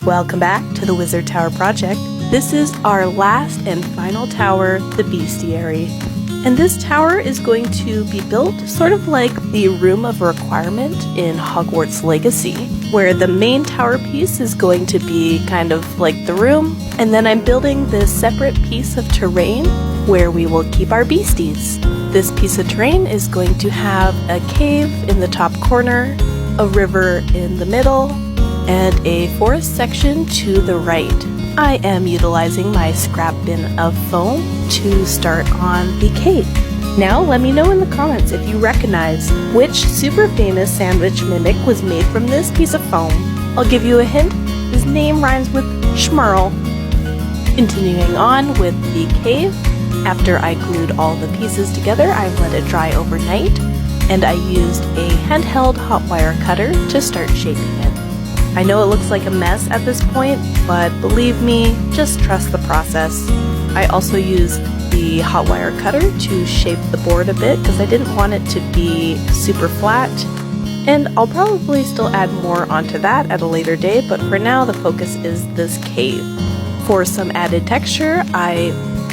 Welcome back to the Wizard Tower project. This is our last and final tower, the Beastiary. And this tower is going to be built sort of like the Room of Requirement in Hogwarts Legacy, where the main tower piece is going to be kind of like the room, and then I'm building this separate piece of terrain where we will keep our beasties. This piece of terrain is going to have a cave in the top corner, a river in the middle, and a forest section to the right. I am utilizing my scrap bin of foam to start on the cave. Now let me know in the comments if you recognize which super famous sandwich mimic was made from this piece of foam. I'll give you a hint, his name rhymes with Schmerl. Continuing on with the cave, after I glued all the pieces together, I let it dry overnight, and I used a handheld hot wire cutter to start shaping it. I know it looks like a mess at this point, but believe me, just trust the process. I also used the hot wire cutter to shape the board a bit because I didn't want it to be super flat, and I'll probably still add more onto that at a later date, but for now the focus is this cave. For some added texture, I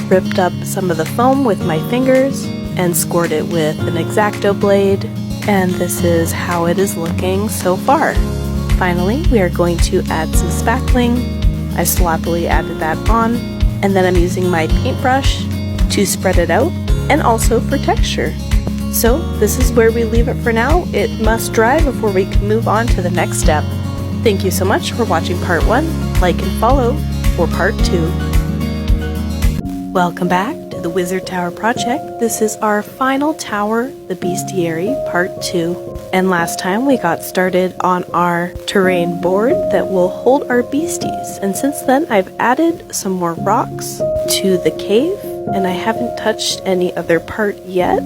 ripped up some of the foam with my fingers and scored it with an X-Acto blade, and this is how it is looking so far. Finally, we are going to add some spackling. I sloppily added that on, and then I'm using my paintbrush to spread it out and also for texture. So this is where we leave it for now. It must dry before we can move on to the next step. Thank you so much for watching part 1. Like and follow for part 2. Welcome back to the Wizard Tower project. This is our final tower, the Beastiary, part 2. And last time we got started on our terrain board that will hold our beasties. And since then I've added some more rocks to the cave, and I haven't touched any other part yet.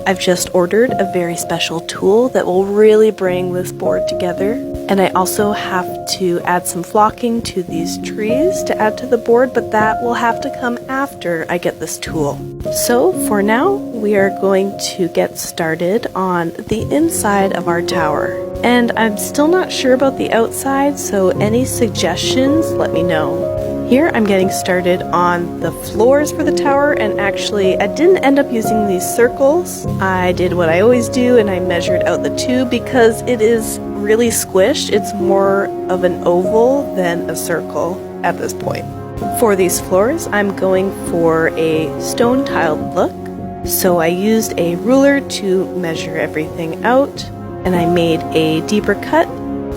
I've just ordered a very special tool that will really bring this board together. And I also have to add some flocking to these trees to add to the board, but that will have to come after I get this tool. So for now, we are going to get started on the inside of our tower. And I'm still not sure about the outside, so any suggestions, let me know. Here I'm getting started on the floors for the tower, and actually I didn't end up using these circles. I did what I always do and I measured out the tube because it is really squished. It's more of an oval than a circle at this point. For these floors, I'm going for a stone tiled look. So I used a ruler to measure everything out, and I made a deeper cut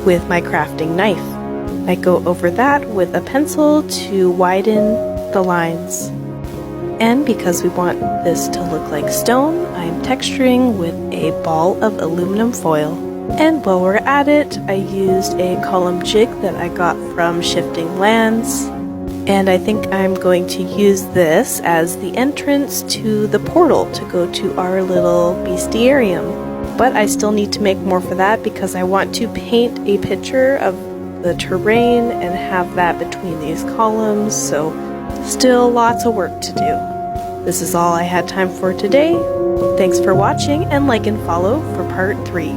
with my crafting knife. I go over that with a pencil to widen the lines. And because we want this to look like stone, I'm texturing with a ball of aluminum foil. And while we're at it, I used a column jig that I got from Shifting Lands. And I think I'm going to use this as the entrance to the portal to go to our little bestiarium. But I still need to make more for that because I want to paint a picture of the terrain and have that between these columns, so still lots of work to do. This is all I had time for today. Thanks for watching, and like and follow for part 3.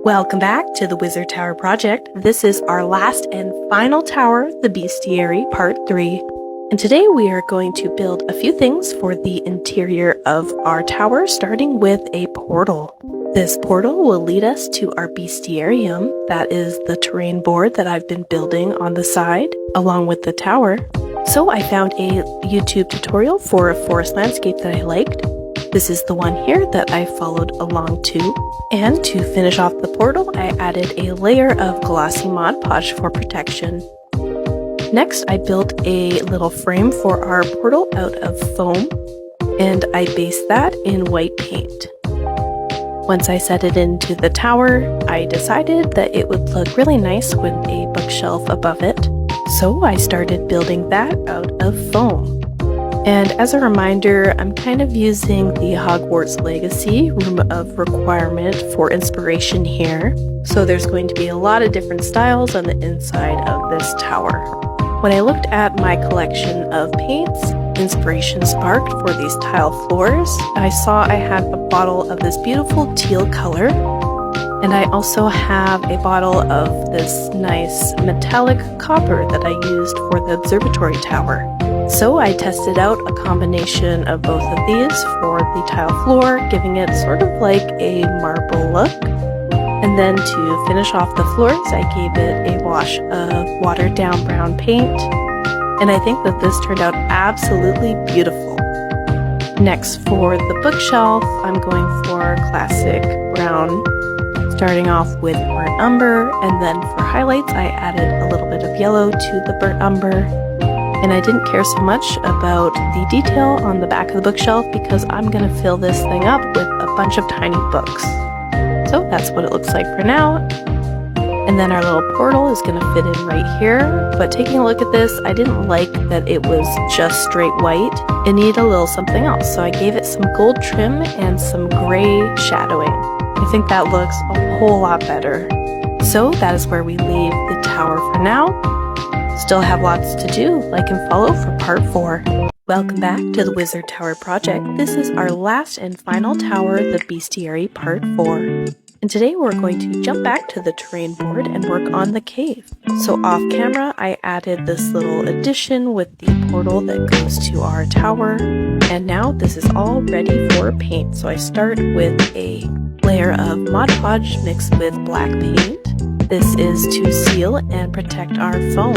Welcome back to the Wizard Tower project. This is our last and final tower, the Beastiary, part 3. And today we are going to build a few things for the interior of our tower, starting with a portal. This portal will lead us to our bestiarium, that is the terrain board that I've been building on the side, along with the tower. So I found a YouTube tutorial for a forest landscape that I liked. This is the one here that I followed along to. And to finish off the portal, I added a layer of glossy Mod Podge for protection. Next, I built a little frame for our portal out of foam, and I based that in white paint. Once I set it into the tower, I decided that it would look really nice with a bookshelf above it. So I started building that out of foam. And as a reminder, I'm kind of using the Hogwarts Legacy Room of Requirement for inspiration here. So there's going to be a lot of different styles on the inside of this tower. When I looked at my collection of paints, inspiration sparked for these tile floors. I saw I had a bottle of this beautiful teal color, And I also have a bottle of this nice metallic copper that I used for the observatory tower. So I tested out a combination of both of these for the tile floor, giving it sort of like a marble look. And then to finish off the floors, I gave it a wash of watered down brown paint. And I think that this turned out absolutely beautiful. Next, for the bookshelf, I'm going for classic brown, starting off with burnt umber, and then for highlights I added a little bit of yellow to the burnt umber. And I didn't care so much about the detail on the back of the bookshelf because I'm going to fill this thing up with a bunch of tiny books. So that's what it looks like for now. And then our little portal is going to fit in right here. But taking a look at this, I didn't like that it was just straight white. It needed a little something else. So I gave it some gold trim and some gray shadowing. I think that looks a whole lot better. So that is where we leave the tower for now. Still have lots to do. Like and follow for part 4. Welcome back to the Wizard Tower project. This is our last and final tower, the Beastiary part 4. And today we're going to jump back to the terrain board and work on the cave. So off camera, I added this little addition with the portal that goes to our tower. And now this is all ready for paint. So I start with a layer of Mod Podge mixed with black paint. This is to seal and protect our foam.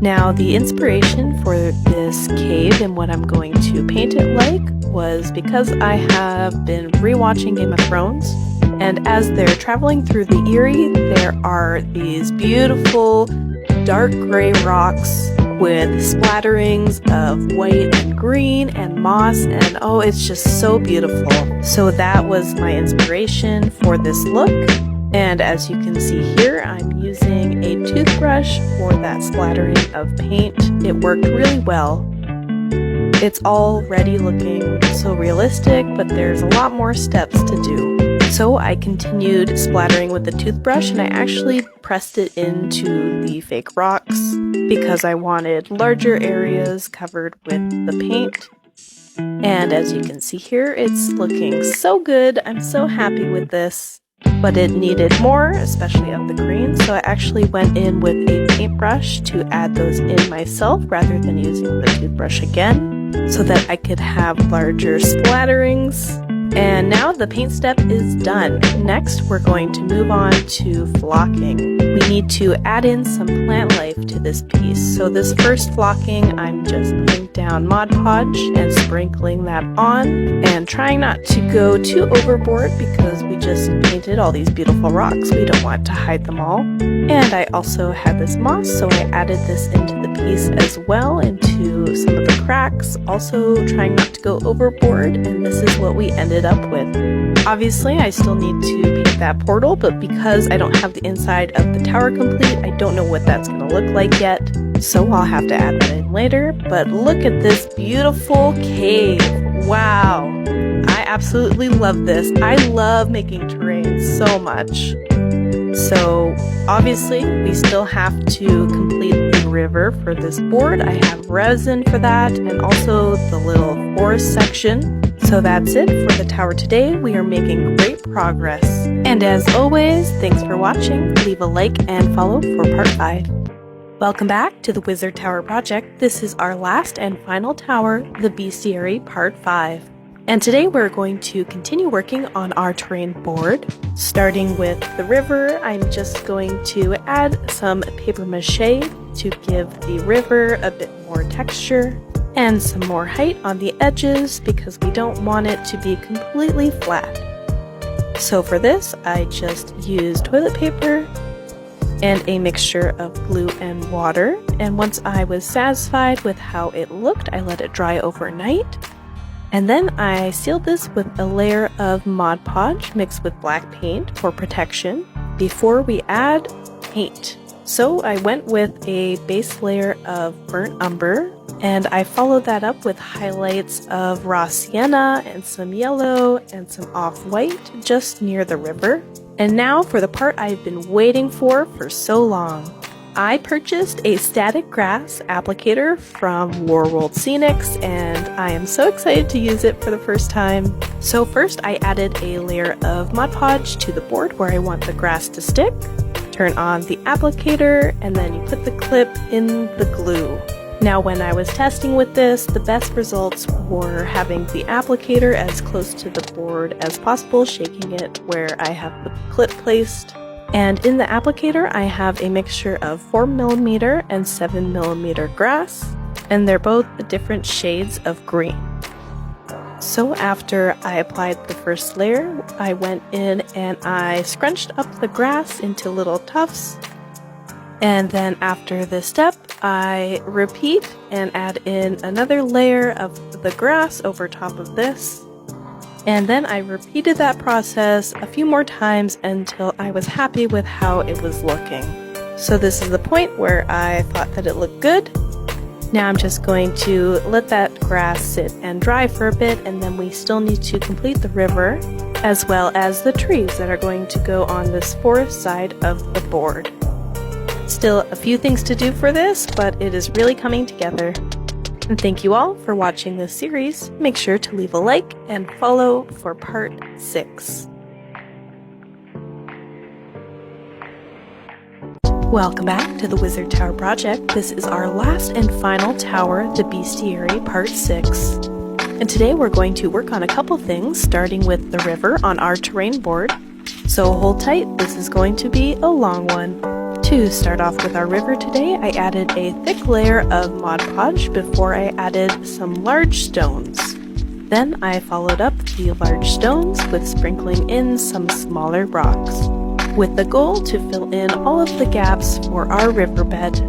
Now the inspiration for this cave and what I'm going to paint it like was because I have been rewatching Game of Thrones, and as they're traveling through the Eyrie, there are these beautiful dark gray rocks with splatterings of white and green and moss, and oh, it's just so beautiful. So that was my inspiration for this look. And as you can see here, I'm using a toothbrush for that splattering of paint. It worked really well. It's already looking so realistic, but there's a lot more steps to do. So I continued splattering with the toothbrush, and I actually pressed it into the fake rocks because I wanted larger areas covered with the paint. And as you can see here, it's looking so good. I'm so happy with this. But it needed more, especially of the green, so I actually went in with a paintbrush to add those in myself rather than using the toothbrush again, so that I could have larger splatterings. And now the paint step is done. Next, we're going to move on to flocking. We need to add in some plant life to this piece. So this first flocking, I'm just putting down Mod Podge and sprinkling that on, and trying not to go too overboard because we just painted all these beautiful rocks. We don't want to hide them all. And I also had this moss, so I added this into the piece as well, into some of the cracks, also trying not to go overboard, and this is what we ended up with. Obviously, I still need to paint that portal, but because I don't have the inside of the tower complete, I don't know what that's going to look like yet, so I'll have to add that in later. But look at this beautiful cave. Wow! I absolutely love this. I love making terrain so much. So obviously we still have to complete the river for this board. I have resin for that, and also the little forest section. So that's it for the tower today. We are making great progress. And as always, thanks for watching. Leave a like and follow for part 5. Welcome back to the Wizard Tower project. This is our last and final tower, the Beastiary part 5. And today we're going to continue working on our terrain board. Starting with the river, I'm just going to add some paper mache to give the river a bit more texture, and some more height on the edges because we don't want it to be completely flat. So for this, I just used toilet paper and a mixture of glue and water, and once I was satisfied with how it looked, I let it dry overnight. And then I sealed this with a layer of Mod Podge mixed with black paint for protection before we add paint. So I went with a base layer of burnt umber, and I followed that up with highlights of raw sienna and some yellow and some off-white just near the river. And now for the part I've been waiting for so long. I purchased a static grass applicator from World Scenics, and I am so excited to use it for the first time. So first I added a layer of Mod Podge to the board where I want the grass to stick. Turn on the applicator, and then you put the clip in the glue. Now when I was testing with this, the best results were having the applicator as close to the board as possible, shaking it where I have the clip placed. And in the applicator, I have a mixture of 4mm and 7mm grass, and they're both the different shades of green. So after I applied the first layer, I went in and I scrunched up the grass into little tufts. And then after this step, I repeat and add in another layer of the grass over top of this. And then I repeated that process a few more times until I was happy with how it was looking. So this is the point where I thought that it looked good. Now I'm just going to let that grass sit and dry for a bit, and then we still need to complete the river as well as the trees that are going to go on this forest side of the board. Still a few things to do for this, but it is really coming together. And thank you all for watching this series. Make sure to leave a like and follow for part 6. Welcome back to the Wizard Tower project. This is our last and final tower, the Beastiary part 6. And today we're going to work on a couple things, starting with the river on our terrain board. So hold tight, this is going to be a long one. To start off with our river today, I added a thick layer of Mod Podge before I added some large stones. Then I followed up the large stones with sprinkling in some smaller rocks, with the goal to fill in all of the gaps for our riverbed.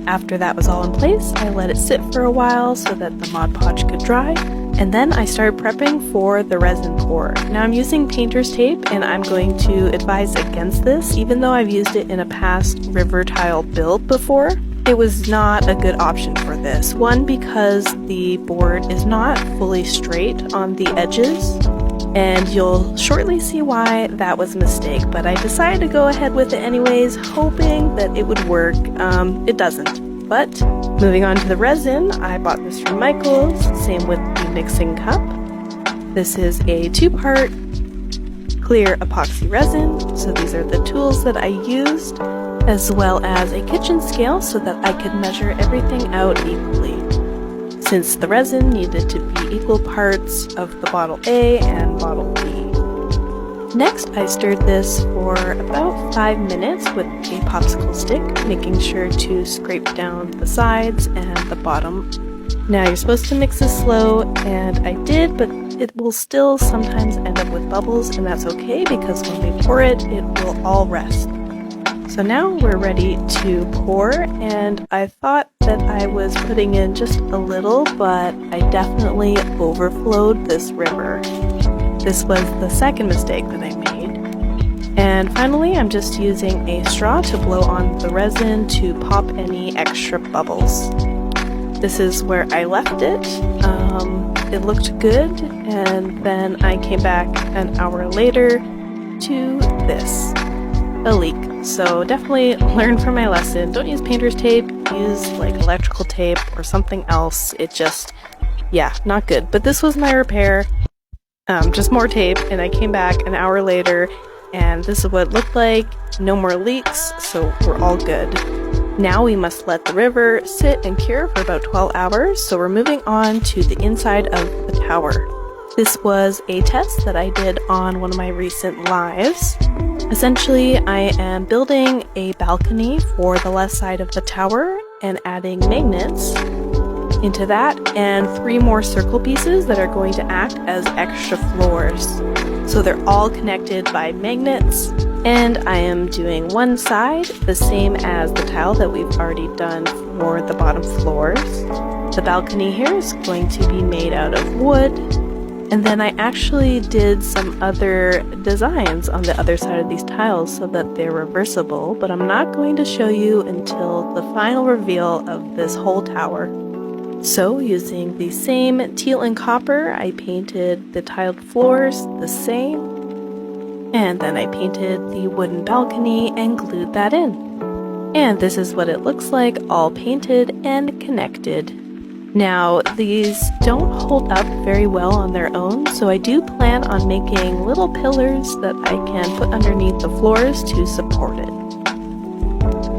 After that was all in place, I let it sit for a while so that the Mod Podge could dry, and then I started prepping for the resin pour. Now I'm using painter's tape, and I'm going to advise against this, even though I've used it in a past river tile build before. It was not a good option for this. One, because the board is not fully straight on the edges, and you'll shortly see why that was a mistake, but I decided to go ahead with it anyways, hoping that it would work. It doesn't. But moving on to the resin, I bought this from Michael's, same with the mixing cup. This is a 2-part clear epoxy resin, so these are the tools that I used, as well as a kitchen scale so that I could measure everything out equally, since the resin needed to be equal parts of the bottle A and bottle B. Next, I stirred this for about 5 minutes with a popsicle stick, making sure to scrape down the sides and the bottom. Now you're supposed to mix this slow, and I did, but it will still sometimes end up with bubbles, and that's okay because when we pour it, it will all rest. So now we're ready to pour, and I thought that I was putting in just a little, but I definitely overflowed this river. This was the second mistake that I made. And finally, I'm just using a straw to blow on the resin to pop any extra bubbles. This is where I left it. It looked good, and then I came back an hour later to this, a leak. So definitely learn from my lesson. Don't use painter's tape, use like electrical tape or something else. It just, yeah, not good. But this was my repair. Just more tape, and I came back an hour later, and this is what it looked like. No more leaks, so we're all good. Now we must let the river sit and cure for about 12 hours, so we're moving on to the inside of the tower. This was a test that I did on one of my recent lives. Essentially, I am building a balcony for the left side of the tower and adding magnets into that, and 3 more circle pieces that are going to act as extra floors. So they're all connected by magnets, and I am doing one side the same as the tile that we've already done for the bottom floors. The balcony here is going to be made out of wood, and then I actually did some other designs on the other side of these tiles so that they're reversible, but I'm not going to show you until the final reveal of this whole tower. So, using the same teal and copper, I painted the tiled floors the same, and then I painted the wooden balcony and glued that in. And this is what it looks like, all painted and connected. Now, these don't hold up very well on their own, so I do plan on making little pillars that I can put underneath the floors to support it.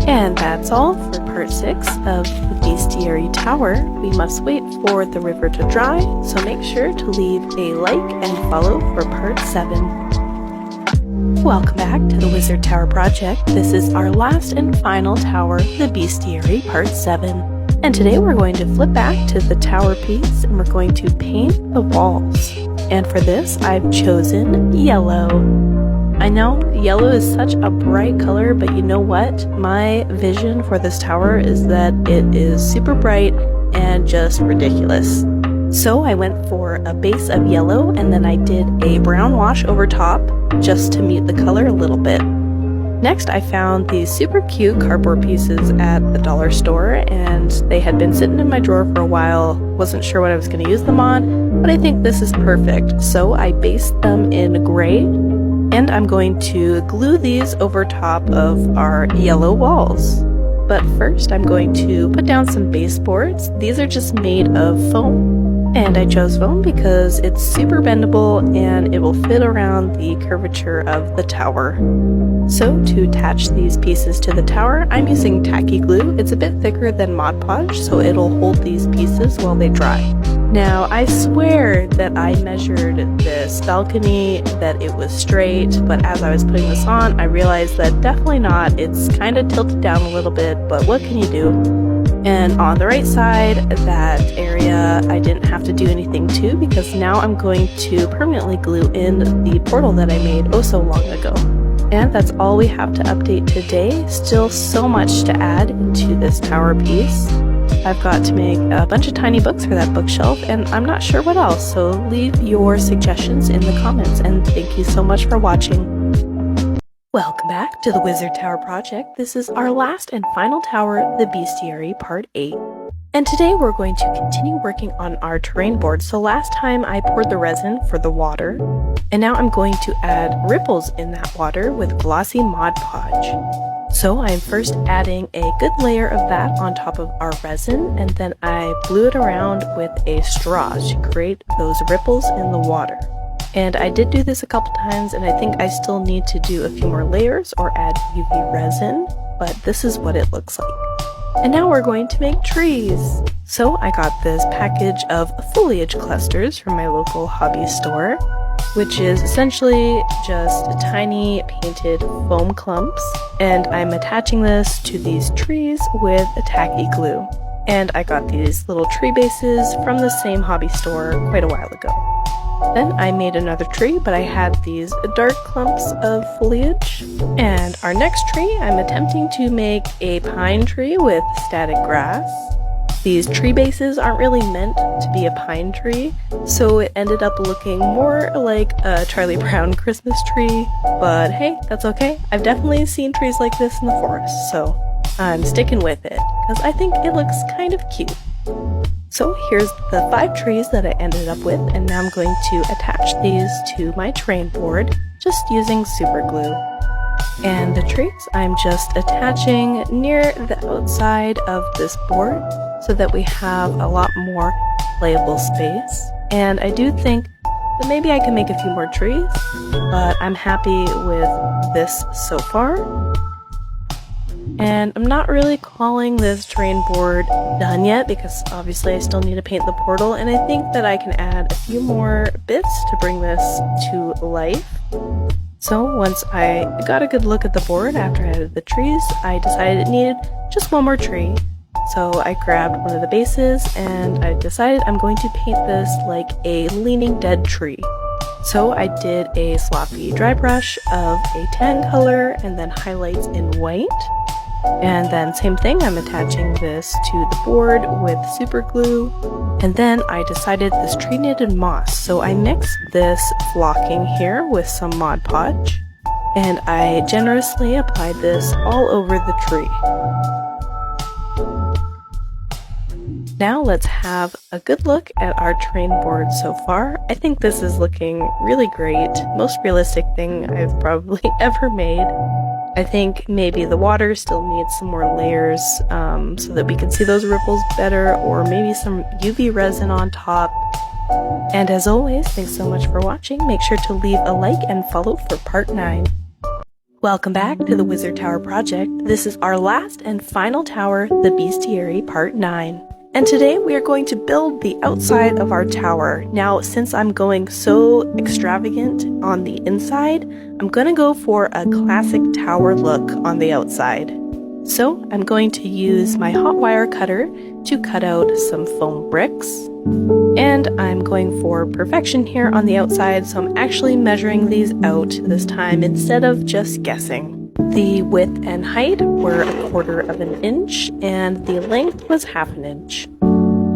And that's all for part 6 of the Beastiary Tower. We must wait for the river to dry, so make sure to leave a like and follow for part 7. Welcome back to the Wizard Tower project. This is our last and final tower, the Beastiary part 7. And today we're going to flip back to the tower piece and we're going to paint the walls. And for this, I've chosen yellow. I know yellow is such a bright color, but you know what? My vision for this tower is that it is super bright and just ridiculous. So I went for a base of yellow and then I did a brown wash over top just to mute the color a little bit. Next, I found these super cute cardboard pieces at the dollar store and they had been sitting in my drawer for a while. Wasn't sure what I was going to use them on, but I think this is perfect. So I based them in gray and I'm going to glue these over top of our yellow walls. But first, I'm going to put down some baseboards. These are just made of foam. And I chose foam because it's super bendable and it will fit around the curvature of the tower. So to attach these pieces to the tower, I'm using tacky glue. It's a bit thicker than Mod Podge, so it'll hold these pieces while they dry. Now, I swear that I measured this balcony, that it was straight, but as I was putting this on, I realized that definitely not. It's kind of tilted down a little bit, but what can you do? And on the right side, that area I didn't have to do anything to because now I'm going to permanently glue in the portal that I made oh so long ago. And that's all we have to update today. Still so much to add into this tower piece. I've got to make a bunch of tiny books for that bookshelf and I'm not sure what else, so leave your suggestions in the comments and thank you so much for watching. Welcome back to the Wizard Tower project. This is our last and final tower, the Beastiary part 8. And today we're going to continue working on our terrain board. So last time I poured the resin for the water, and now I'm going to add ripples in that water with glossy Mod Podge. So I'm first adding a good layer of that on top of our resin, and then I blew it around with a straw to create those ripples in the water. And I did do this a couple times, and I think I still need to do a few more layers or add UV resin, but this is what it looks like. And now we're going to make trees. So I got this package of foliage clusters from my local hobby store, which is essentially just tiny painted foam clumps. And I'm attaching this to these trees with a tacky glue. And I got these little tree bases from the same hobby store quite a while ago. Then I made another tree, but I had these dark clumps of foliage. And our next tree, I'm attempting to make a pine tree with static grass. These tree bases aren't really meant to be a pine tree, so it ended up looking more like a Charlie Brown Christmas tree. But hey, that's okay. I've definitely seen trees like this in the forest, so I'm sticking with it, because I think it looks kind of cute. So here's the 5 trees that I ended up with, and now I'm going to attach these to my terrain board just using super glue. And the trees I'm just attaching near the outside of this board so that we have a lot more playable space. And I do think that maybe I can make a few more trees, but I'm happy with this so far. And I'm not really calling this terrain board done yet because obviously I still need to paint the portal, and I think that I can add a few more bits to bring this to life. So once I got a good look at the board after I added the trees, I decided it needed just one more tree. So I grabbed one of the bases and I decided I'm going to paint this like a leaning dead tree. So I did a sloppy dry brush of a tan color and then highlights in white. And then same thing, I'm attaching this to the board with super glue. And then I decided this tree needed moss, so I mixed this flocking here with some Mod Podge. And I generously applied this all over the tree. Now let's have a good look at our terrain board so far. I think this is looking really great. Most realistic thing I've probably ever made. I think maybe the water still needs some more layers so that we can see those ripples better, or maybe some UV resin on top. And as always, thanks so much for watching. Make sure to leave a like and follow for part 9. Welcome back to the Wizard Tower project. This is our last and final tower, the Beastiary part 9. And today we are going to build the outside of our tower. Now, since I'm going so extravagant on the inside, I'm going to go for a classic tower look on the outside. So I'm going to use my hot wire cutter to cut out some foam bricks. And I'm going for perfection here on the outside, so I'm actually measuring these out this time instead of just guessing. The width and height were 1/4 of an inch, and the length was 1/2 inch.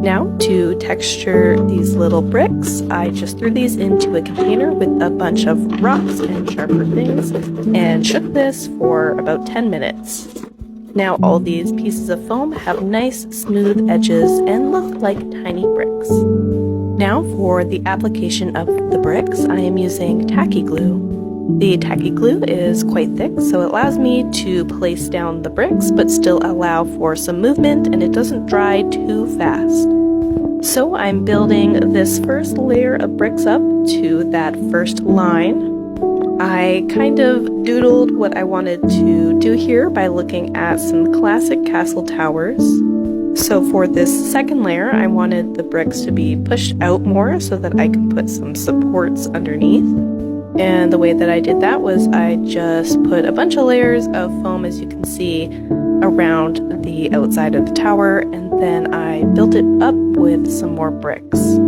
Now, to texture these little bricks, I just threw these into a container with a bunch of rocks and sharper things, and shook this for about 10 minutes. Now all these pieces of foam have nice smooth edges and look like tiny bricks. Now for the application of the bricks, I am using tacky glue. The tacky glue is quite thick, so it allows me to place down the bricks but still allow for some movement, and it doesn't dry too fast. So I'm building this first layer of bricks up to that first line. I kind of doodled what I wanted to do here by looking at some classic castle towers. So for this second layer, I wanted the bricks to be pushed out more so that I can put some supports underneath. And the way that I did that was I just put a bunch of layers of foam, as you can see, around the outside of the tower, and then I built it up with some more bricks.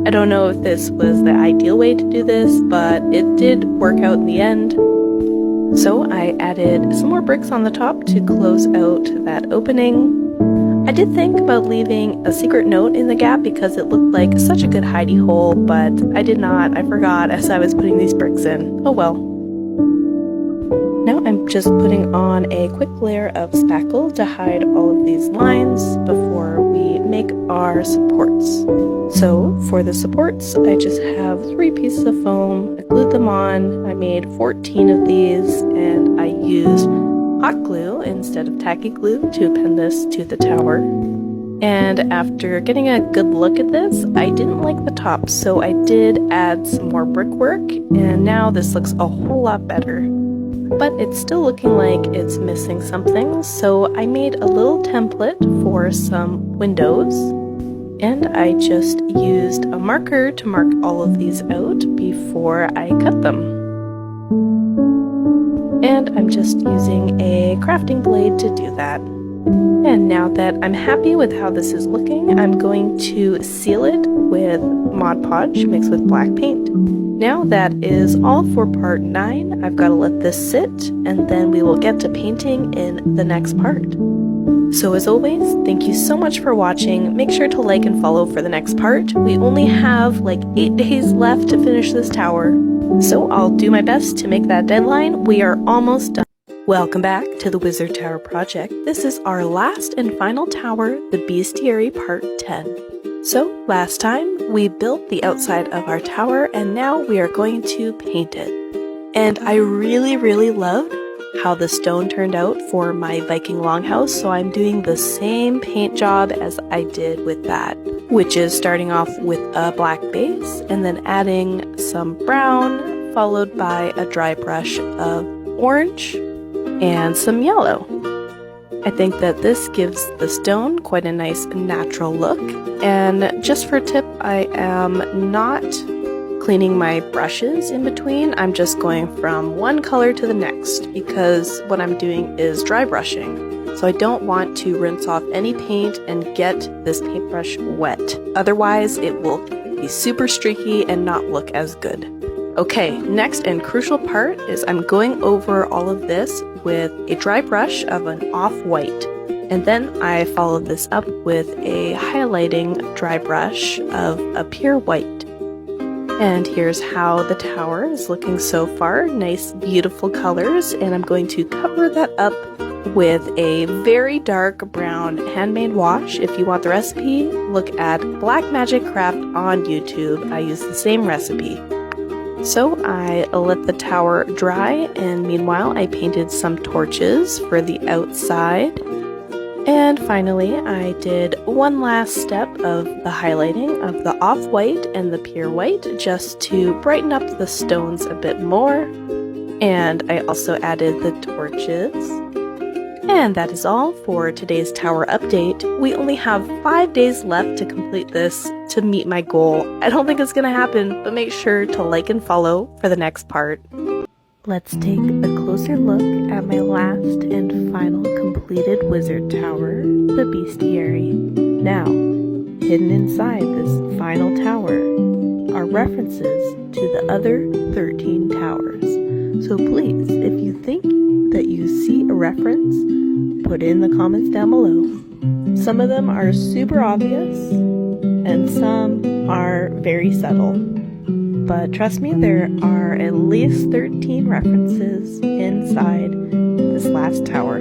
I don't know if this was the ideal way to do this, but it did work out in the end. So I added some more bricks on the top to close out that opening. I did think about leaving a secret note in the gap because it looked like such a good hidey hole, but I did not. I forgot as I was putting these bricks in. Oh well. Now I'm just putting on a quick layer of spackle to hide all of these lines before we make our supports. So for the supports, I just have 3 pieces of foam. I glued them on. I made 14 of these, and I used hot glue instead of tacky glue to pin this to the tower. And after getting a good look at this, I didn't like the top, so I did add some more brickwork, and now this looks a whole lot better. But it's still looking like it's missing something, so I made a little template for some windows, and I just used a marker to mark all of these out before I cut them. And I'm just using a crafting blade to do that. And now that I'm happy with how this is looking, I'm going to seal it with Mod Podge mixed with black paint. Now that is all for part 9. I've got to let this sit, and then we will get to painting in the next part. So as always, thank you so much for watching. Make sure to like and follow for the next part. We only have like 8 days left to finish this tower, so I'll do my best to make that deadline. We are almost done. Welcome back to the Wizard Tower project. This is our last and final tower, the Beastiary part 10. So last time we built the outside of our tower, and now we are going to paint it. And I really loved how the stone turned out for my Viking longhouse, so I'm doing the same paint job as I did with that, which is starting off with a black base and then adding some brown, followed by a dry brush of orange and some yellow. I think that this gives the stone quite a nice natural look. And just for a tip, I am not cleaning my brushes in between. I'm just going from one color to the next because what I'm doing is dry brushing. So I don't want to rinse off any paint and get this paintbrush wet. Otherwise, it will be super streaky and not look as good. Okay, next and crucial part is I'm going over all of this with a dry brush of an off-white, and then I follow this up with a highlighting dry brush of a pure white. And here's how the tower is looking so far. Nice, beautiful colors, and I'm going to cover that up with a very dark brown handmade wash. If you want the recipe, look at Black Magic Craft on YouTube. I use the same recipe. So I let the tower dry, and meanwhile I painted some torches for the outside. And finally I did one last step of the highlighting of the off-white and the pure white just to brighten up the stones a bit more. And I also added the torches. And that is all for today's tower update. We only have 5 days left to complete this to meet my goal. I don't think it's gonna happen, but make sure to like and follow for the next part. Let's take a closer look at my last and final completed wizard tower, the Beastiary. Now, hidden inside this final tower are references to the other 13 towers. So please, if you think that you see a reference, put it in the comments down below. Some of them are super obvious, and some are very subtle. But trust me, there are at least 13 references inside this last tower.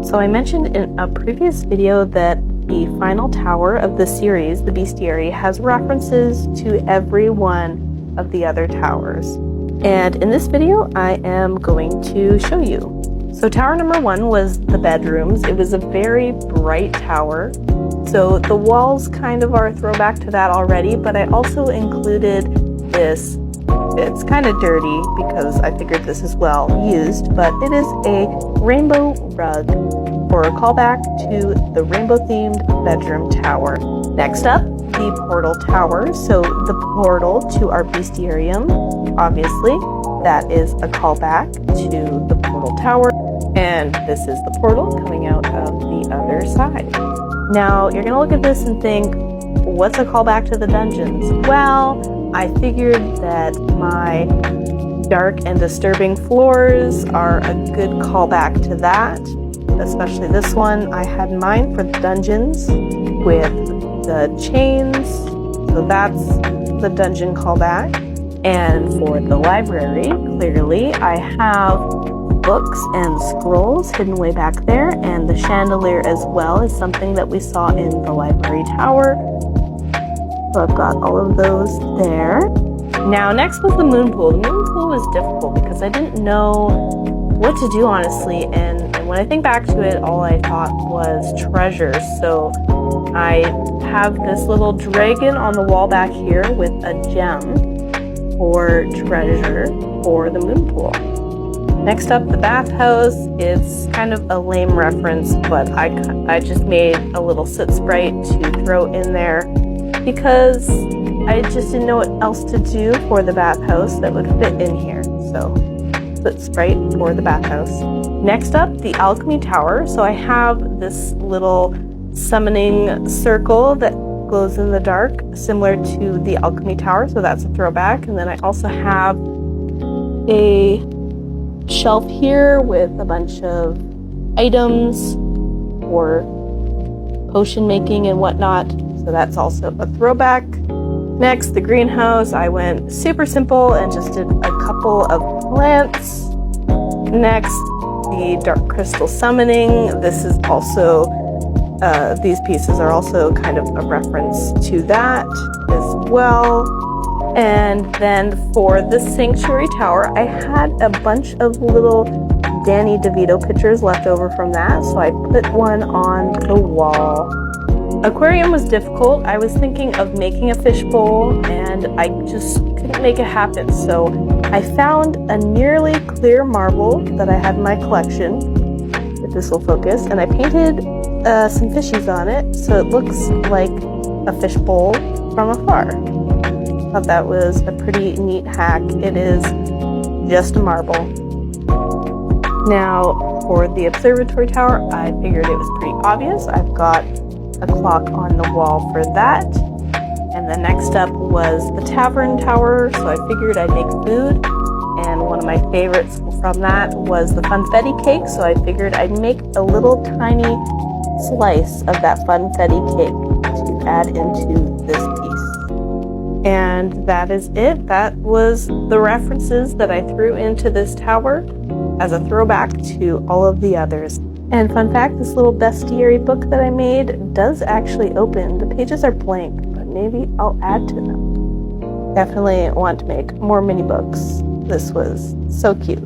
So I mentioned in a previous video that the final tower of the series, the Beastiary, has references to every one of the other towers. And in this video, I am going to show you. So tower number 1 was the bedrooms. It was a very bright tower. So the walls kind of are a throwback to that already, but I also included this. It's kind of dirty because I figured this is well used, but it is a rainbow rug for a callback to the rainbow-themed bedroom tower. Next up, the portal tower. So the portal to our bestiarium, obviously, that is a callback to the portal tower. And this is the portal coming out of the other side. Now, you're gonna look at this and think, what's a callback to the dungeons? Well, I figured that my dark and disturbing floors are a good callback to that, especially this one I had in mind for the dungeons with the chains, so that's the dungeon callback. And for the library, clearly I have books and scrolls hidden way back there, and the chandelier as well is something that we saw in the library tower. So I've got all of those there. Now next was the moon pool. The moon pool was difficult because I didn't know what to do, honestly, and when I think back to it, all I thought was treasure. So I have this little dragon on the wall back here with a gem for treasure for the moon pool. Next up, the bathhouse. It's kind of a lame reference, but I just made a little soot sprite to throw in there because I just didn't know what else to do for the bathhouse that would fit in here. So, soot sprite for the bathhouse. Next up, the alchemy tower. So I have this little summoning circle that glows in the dark, similar to the alchemy tower, so that's a throwback. And then I also have a shelf here with a bunch of items for potion making and whatnot, so that's also a throwback. Next, the greenhouse. I went super simple and just did a couple of plants. Next, the dark crystal summoning. This is also these pieces are also kind of a reference to that as well. And then for the sanctuary tower, I had a bunch of little Danny DeVito pictures left over from that, so I put one on the wall. Aquarium was difficult. I was thinking of making a fishbowl and I just couldn't make it happen. So I found a nearly clear marble that I had in my collection, if this will focus, and I painted some fishies on it so it looks like a fishbowl from afar. Thought that was a pretty neat hack. It is just a marble. Now for the observatory tower, I figured it was pretty obvious. I've got a clock on the wall for that, and the next up was the tavern tower, so I figured I'd make food, and one of my favorites from that was the funfetti cake, so I figured I'd make a little tiny slice of that funfetti cake to add into this piece. And that is it. That was the references that I threw into this tower as a throwback to all of the others. And fun fact, this little Beastiary book that I made does actually open. The pages are blank, but maybe I'll add to them. Definitely want to make more mini books. This was so cute.